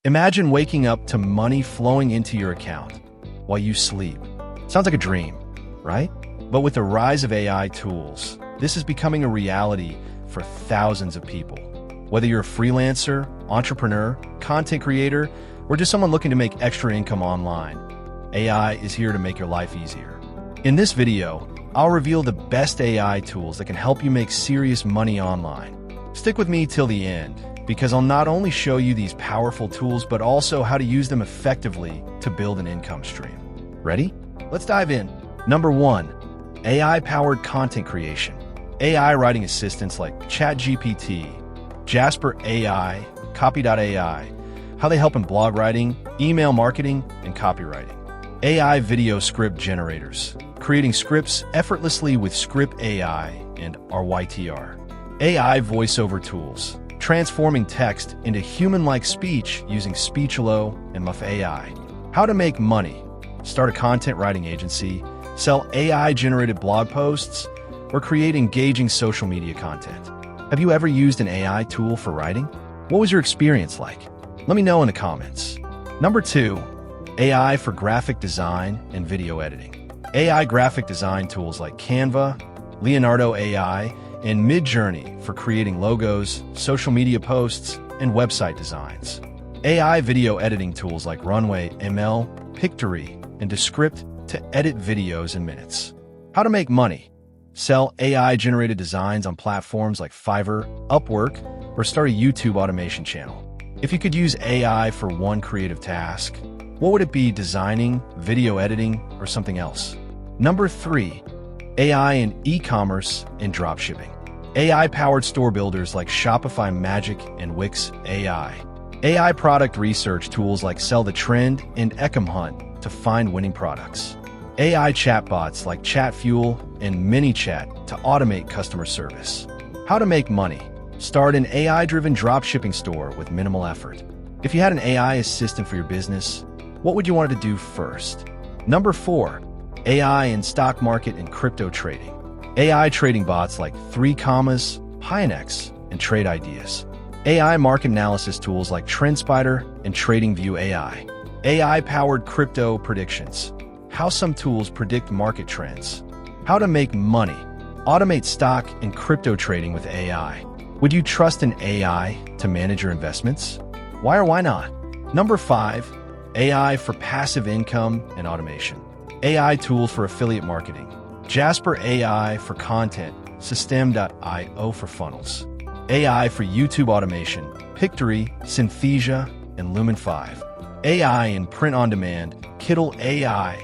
Imagine waking up to money flowing into your account while you sleep. Sounds like a dream, right? But with the rise of AI tools, this is becoming a reality for thousands of people. Whether you're a freelancer, entrepreneur, content creator, or just someone looking to make extra income online, AI is here to make your life easier. In this video, I'll reveal the best AI tools that can help you make serious money online. Stick with me till the end, because I'll not only show you these powerful tools, but also how to use them effectively to build an income stream. Ready? Let's dive in. Number 1, AI-powered content creation. AI writing assistants like ChatGPT, Jasper AI, Copy.ai, how they help in blog writing, email marketing, and copywriting. AI video script generators, creating scripts effortlessly with Script AI and RYTR. AI voiceover tools, transforming text into human-like speech using Speechelo and Muff AI. How to make money. Start a content writing agency, sell AI-generated blog posts, or create engaging social media content. Have you ever used an AI tool for writing? What was your experience like? Let me know in the comments. Number 2, AI for graphic design and video editing. AI graphic design tools like Canva, Leonardo AI, and Midjourney for creating logos, social media posts, and website designs. AI video editing tools like Runway, ML, Pictory, and Descript to edit videos in minutes. How to make money. Sell AI-generated designs on platforms like Fiverr, Upwork, or start a YouTube automation channel. If you could use AI for one creative task, what would it be? Designing, video editing, or something else? Number 3, AI in e-commerce and dropshipping. AI-powered store builders like Shopify Magic and Wix AI. AI product research tools like Sell the Trend and Ecom Hunt to find winning products. AI chatbots like ChatFuel and MiniChat to automate customer service. How to make money. Start an AI-driven dropshipping store with minimal effort. If you had an AI assistant for your business, what would you want it to do first? Number 4, AI in stock market and crypto trading. AI trading bots like 3 Commas, Pionex, and Trade Ideas. AI market analysis tools like TrendSpider and TradingView AI. AI-powered crypto predictions. How some tools predict market trends. How to make money. Automate stock and crypto trading with AI. Would you trust an AI to manage your investments? Why or why not? Number 5, AI for passive income and automation. AI tools for affiliate marketing. Jasper AI for content, System.io for funnels. AI for YouTube automation, Pictory, Synthesia, and Lumen 5. AI in print on demand, Kittl AI,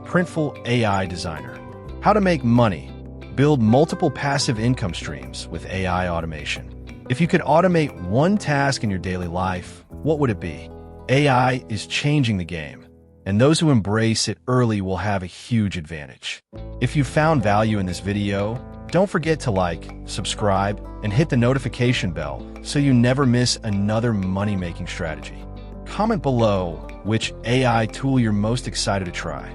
Printful AI designer. How to make money. Build multiple passive income streams with AI automation. If you could automate one task in your daily life, what would it be? AI is changing the game, and those who embrace it early will have a huge advantage. If you found value in this video, don't forget to like, subscribe, and hit the notification bell so you never miss another money-making strategy. Comment below which AI tool you're most excited to try.